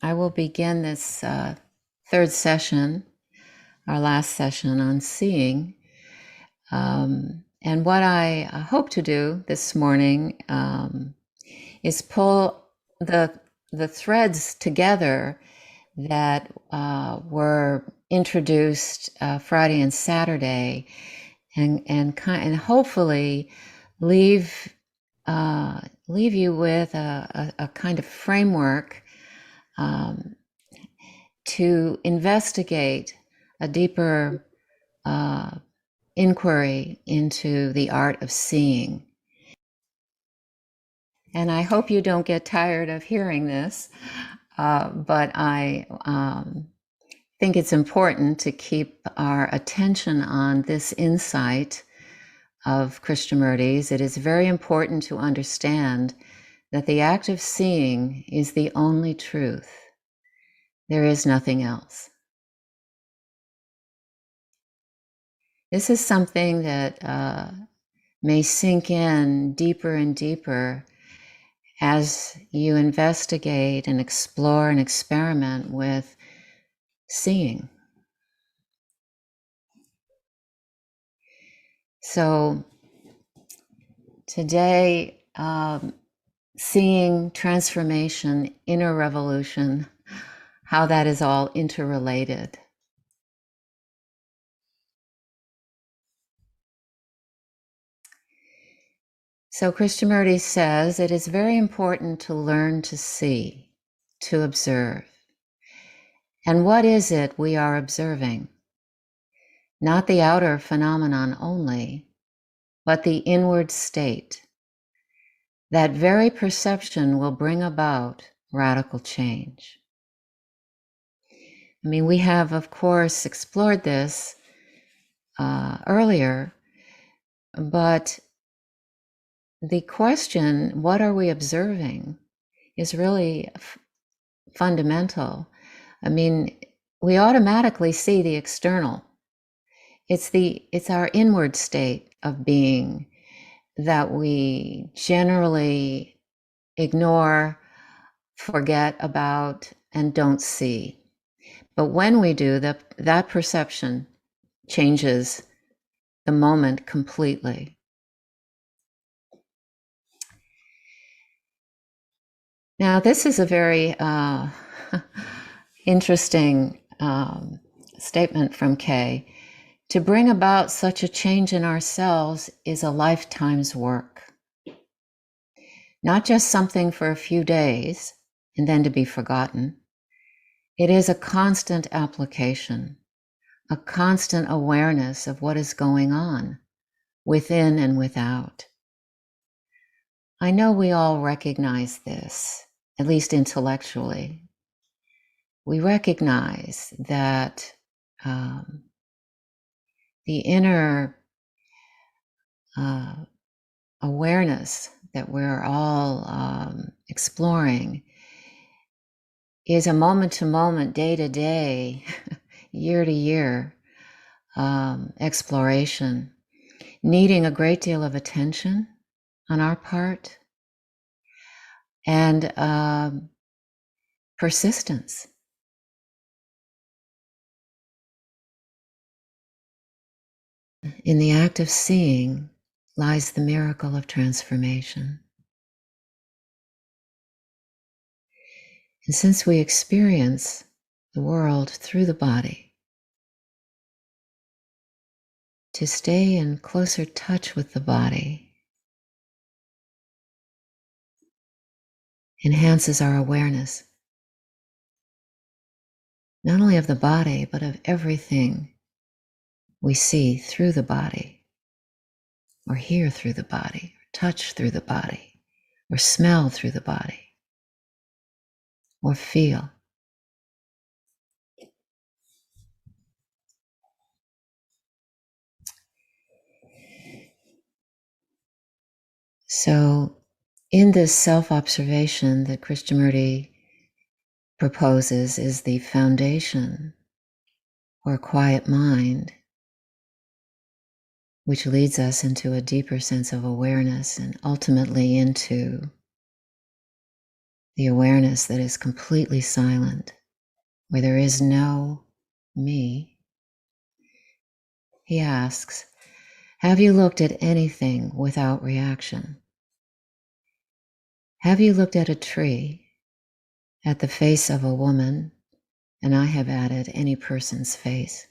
I will begin this third session, our last session on seeing. And what I hope to do this morning is pull the threads together that were introduced Friday and Saturday, and hopefully leave you with a kind of framework to investigate a deeper inquiry into the art of seeing. And I hope you don't get tired of hearing this, but I think it's important to keep our attention on this insight of Krishnamurti's. It is very important to understand that the act of seeing is the only truth. There is nothing else. This is something that may sink in deeper and deeper as you investigate and explore and experiment with seeing. So today, seeing, transformation, inner revolution, how that is all interrelated. So Krishnamurti says it is very important to learn to see, to observe. And what is it we are observing? Not the outer phenomenon only, but the inward state. That very perception will bring about radical change. I mean, we have, of course, explored this earlier, but the question, what are we observing, is really fundamental. I mean, we automatically see the external. It's our inward state of being that we generally ignore, forget about, and don't see. But when we do, that perception changes the moment completely. Now, this is a very interesting statement from Kay. To bring about such a change in ourselves is a lifetime's work. Not just something for a few days and then to be forgotten. It is a constant application, a constant awareness of what is going on within and without. I know we all recognize this, at least intellectually. We recognize that the inner awareness that we're all exploring is a moment-to-moment, day-to-day, year-to-year exploration, needing a great deal of attention on our part and persistence. In the act of seeing lies the miracle of transformation. And since we experience the world through the body, to stay in closer touch with the body enhances our awareness, not only of the body, but of everything we see through the body, or hear through the body, or touch through the body, or smell through the body, or feel. So, in this self-observation that Krishnamurti proposes is the foundation for a quiet mind, which leads us into a deeper sense of awareness and ultimately into the awareness that is completely silent, where there is no me, he asks, have you looked at anything without reaction? Have you looked at a tree, at the face of a woman, and I have added any person's face,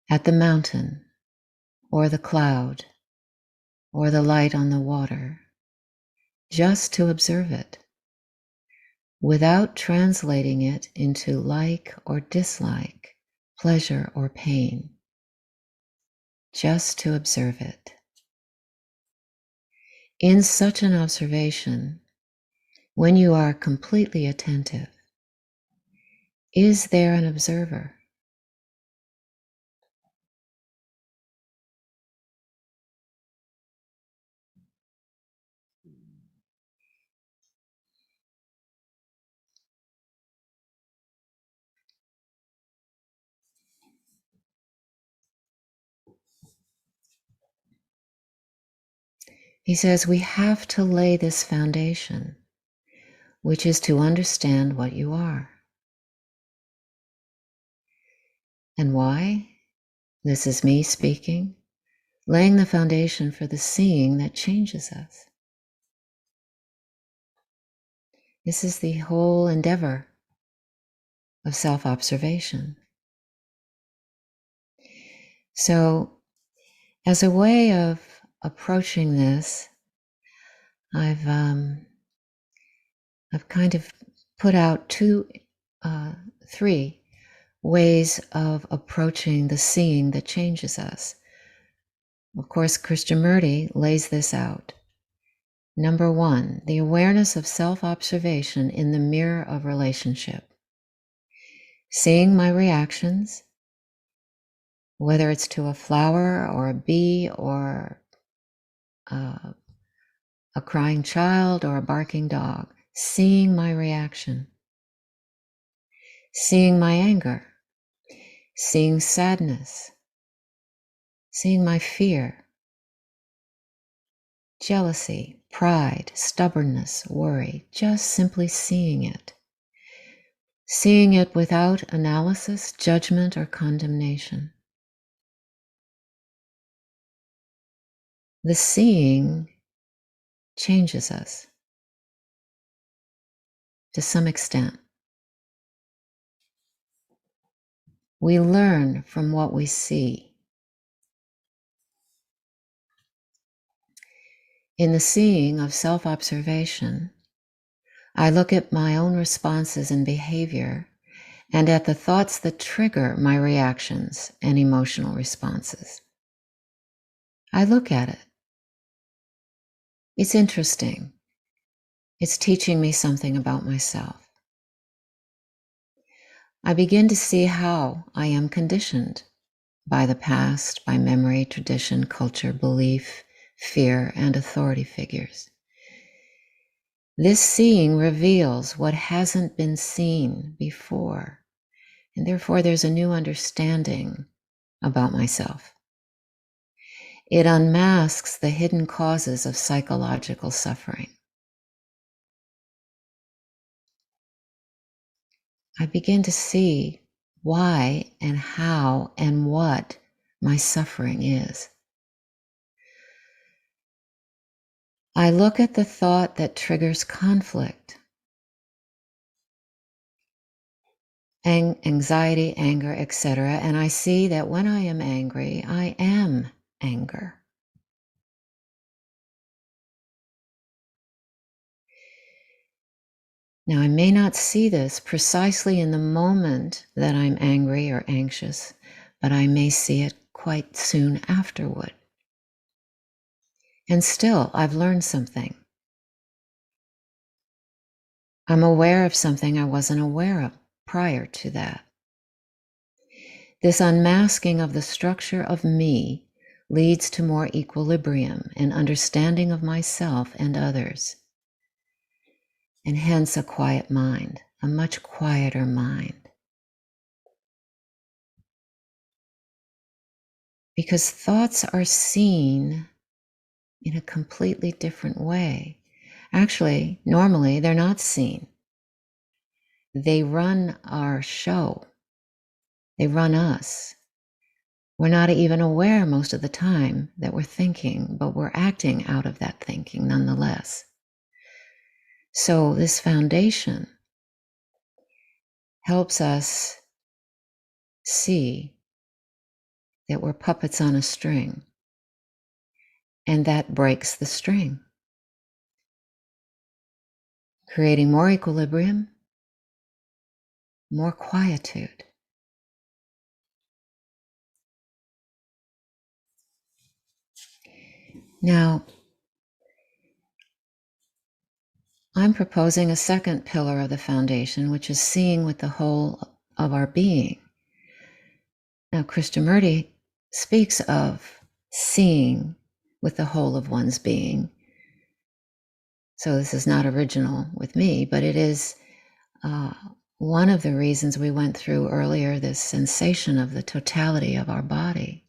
at the mountain, or the cloud, or the light on the water, just to observe it, without translating it into like or dislike, pleasure or pain, just to observe it. In such an observation, when you are completely attentive, is there an observer? He says we have to lay this foundation, which is to understand what you are. And why? This is me speaking, laying the foundation for the seeing that changes us. This is the whole endeavor of self-observation. So, as a way of approaching this, I've kind of put out three ways of approaching the seeing that changes us. Of course, Murty lays this out. Number one, the awareness of self-observation in the mirror of relationship. Seeing my reactions, whether it's to a flower or a bee or a crying child or a barking dog, seeing my reaction. Seeing my anger, seeing sadness, seeing my fear, jealousy, pride, stubbornness, worry, just simply seeing it. Seeing it without analysis, judgment, or condemnation. The seeing changes us to some extent. We learn from what we see. In the seeing of self-observation, I look at my own responses and behavior and at the thoughts that trigger my reactions and emotional responses. I look at it. It's interesting. It's teaching me something about myself. I begin to see how I am conditioned by the past, by memory, tradition, culture, belief, fear, and authority figures. This seeing reveals what hasn't been seen before, and therefore there's a new understanding about myself. It unmasks the hidden causes of psychological suffering. I begin to see why and how and what my suffering is. I look at the thought that triggers conflict, anxiety, anger, etc., and I see that when I am angry, I am anger. Now, I may not see this precisely in the moment that I'm angry or anxious, but I may see it quite soon afterward. And still, I've learned something. I'm aware of something I wasn't aware of prior to that. This unmasking of the structure of me leads to more equilibrium and understanding of myself and others, and hence a quiet mind, a much quieter mind. Because thoughts are seen in a completely different way. Actually, normally they're not seen. They run our show. They run us. We're not even aware most of the time that we're thinking, but we're acting out of that thinking nonetheless. So this foundation helps us see that we're puppets on a string, and that breaks the string, creating more equilibrium, more quietude. Now, I'm proposing a second pillar of the foundation, which is seeing with the whole of our being. Now, Christa Murty speaks of seeing with the whole of one's being. So this is not original with me, but it is one of the reasons we went through earlier this sensation of the totality of our body.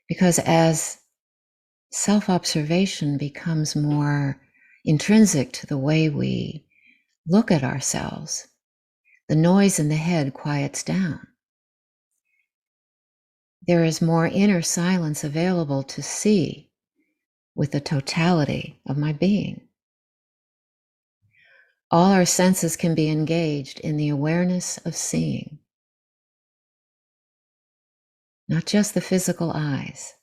Because as self-observation becomes more intrinsic to the way we look at ourselves, the noise in the head quiets down. There is more inner silence available to see with the totality of my being. All our senses can be engaged in the awareness of seeing, not just the physical eyes.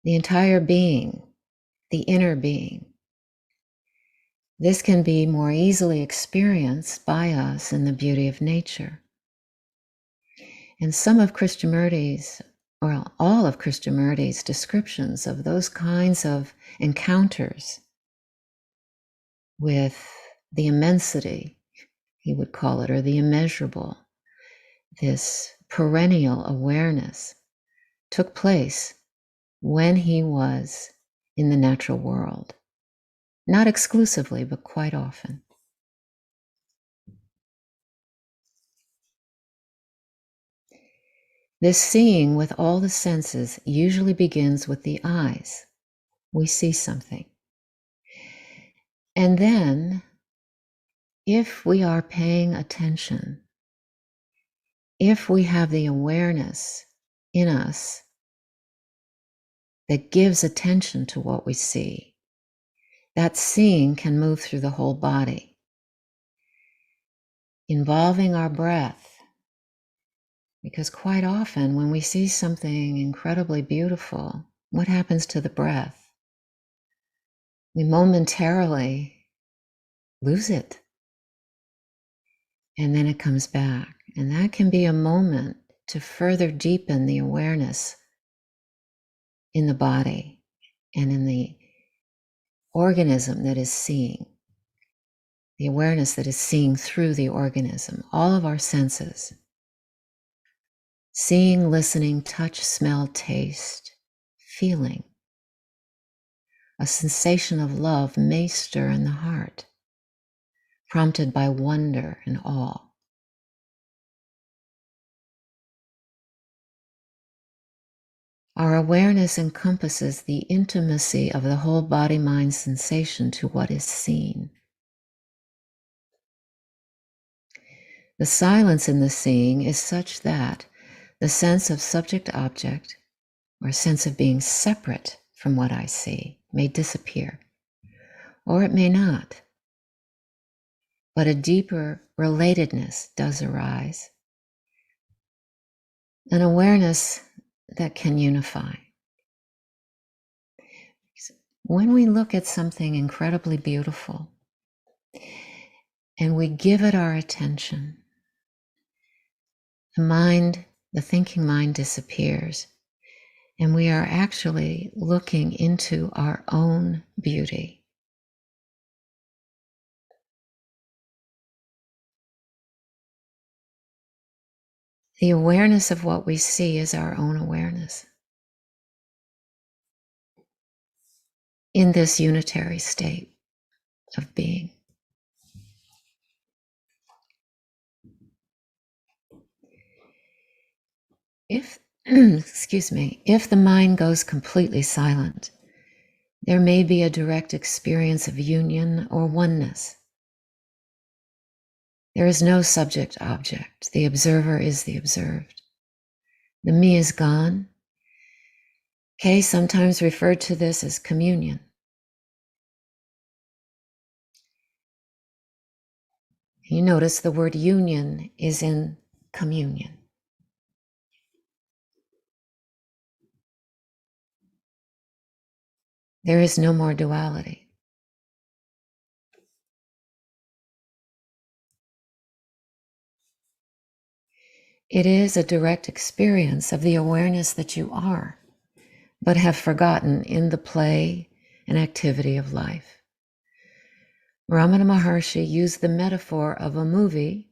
The entire being, the inner being. This can be more easily experienced by us in the beauty of nature. And some of Krishnamurti's, or all of Krishnamurti's descriptions of those kinds of encounters with the immensity, he would call it, or the immeasurable, this perennial awareness, took place when he was in the natural world. Not exclusively, but quite often. This seeing with all the senses usually begins with the eyes. We see something. And then, if we are paying attention, if we have the awareness in us that gives attention to what we see, that seeing can move through the whole body, involving our breath. Because quite often when we see something incredibly beautiful, what happens to the breath? We momentarily lose it. And then it comes back. And that can be a moment to further deepen the awareness in the body and in the organism that is seeing. The awareness that is seeing through the organism, all of our senses. Seeing, listening, touch, smell, taste, feeling. A sensation of love may stir in the heart, prompted by wonder and awe. Our awareness encompasses the intimacy of the whole body-mind sensation to what is seen. The silence in the seeing is such that the sense of subject-object, or sense of being separate from what I see, may disappear, or it may not. But a deeper relatedness does arise, an awareness that can unify. When we look at something incredibly beautiful and we give it our attention, the thinking mind disappears, and we are actually looking into our own beauty. The awareness of what we see is our own awareness in this unitary state of being. If, excuse me, if the mind goes completely silent, There may be a direct experience of union or oneness. There is no subject-object. The observer is the observed. The me is gone. Kay sometimes referred to this as communion. You notice the word union is in communion. There is no more duality. It is a direct experience of the awareness that you are, but have forgotten in the play and activity of life. Ramana Maharshi used the metaphor of a movie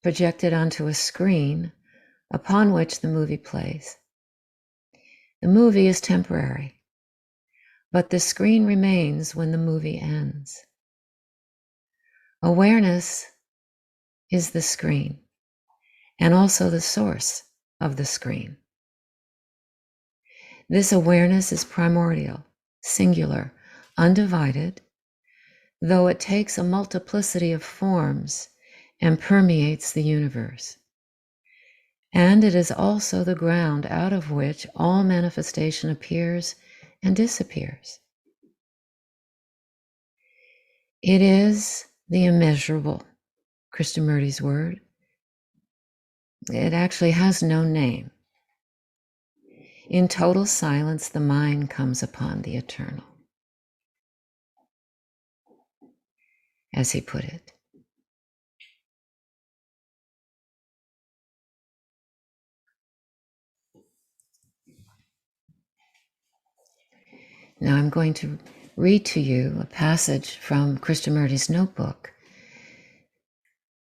projected onto a screen upon which the movie plays. The movie is temporary, but the screen remains when the movie ends. Awareness is the screen and also the source of the screen. This awareness is primordial, singular, undivided, though it takes a multiplicity of forms and permeates the universe. And it is also the ground out of which all manifestation appears and disappears. It is the immeasurable, Krishnamurti's word. It actually has no name. In total silence, the mind comes upon the eternal, as he put it. Now I'm going to read to you a passage from Krishnamurti's notebook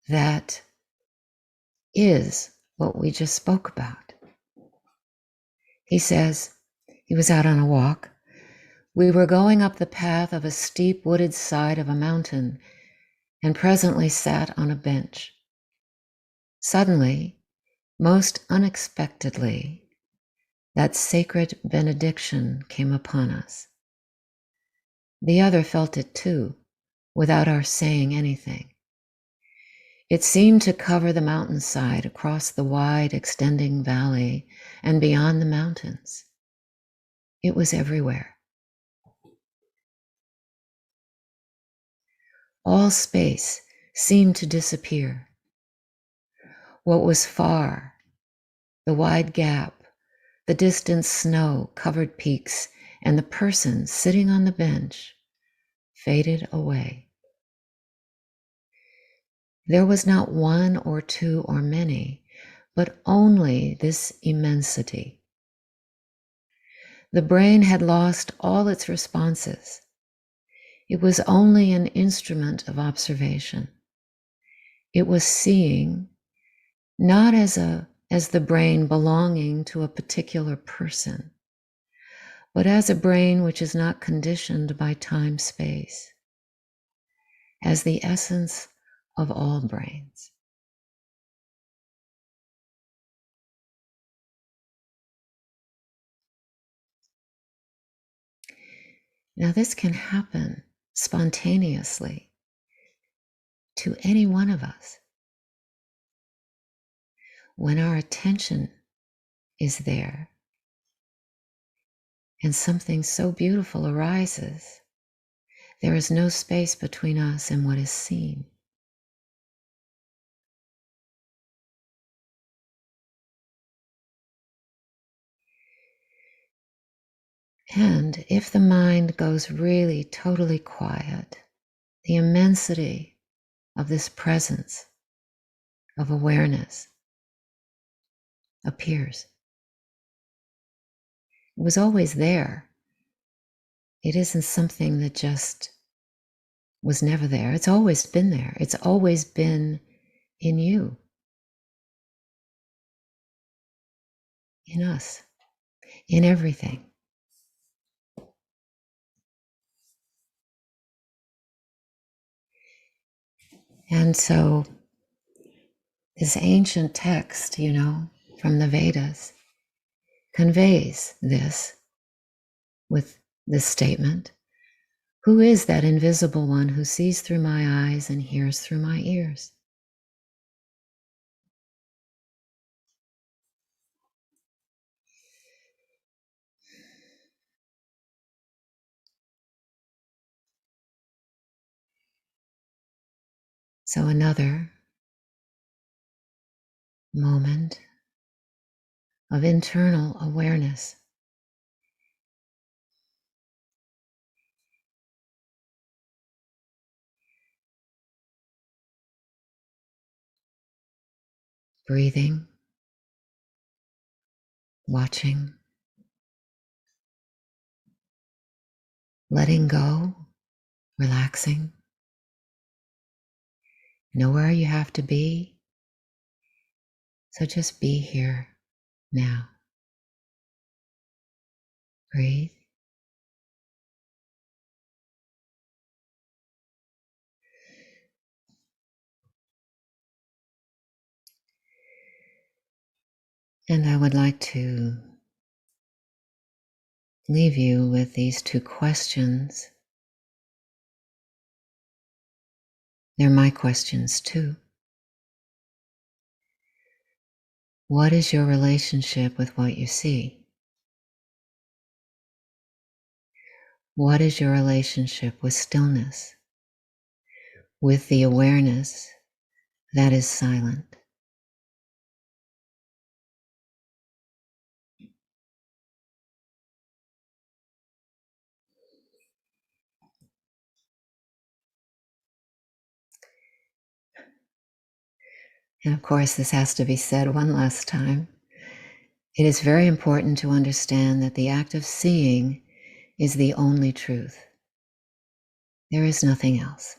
that is what we just spoke about. He says, he was out on a walk. We were going up the path of a steep wooded side of a mountain and presently sat on a bench. Suddenly, most unexpectedly, that sacred benediction came upon us. The other felt it too, without our saying anything. It seemed to cover the mountainside across the wide extending valley and beyond the mountains. It was everywhere. All space seemed to disappear. What was far, the wide gap, the distant snow-covered peaks, and the person sitting on the bench faded away. There was not one or two or many, but only this immensity. The brain had lost all its responses. It was only an instrument of observation. It was seeing, not as the brain belonging to a particular person, but as a brain which is not conditioned by time-space, as the essence of all brains. Now, this can happen spontaneously to any one of us. When our attention is there and something so beautiful arises, there is no space between us and what is seen. And if the mind goes really totally quiet, the immensity of this presence of awareness appears. It was always there. It isn't something that just was never there. It's always been there. It's always been in you, in us, in everything. And so this ancient text, from the Vedas conveys this with this statement. Who is that invisible one who sees through my eyes and hears through my ears? So another moment of internal awareness. Breathing, watching, letting go, relaxing. Know where you have to be, so just be here now. Breathe. And I would like to leave you with these two questions. They're my questions too. What is your relationship with what you see? What is your relationship with stillness, with the awareness that is silent? And of course, this has to be said one last time. It is very important to understand that the act of seeing is the only truth. There is nothing else.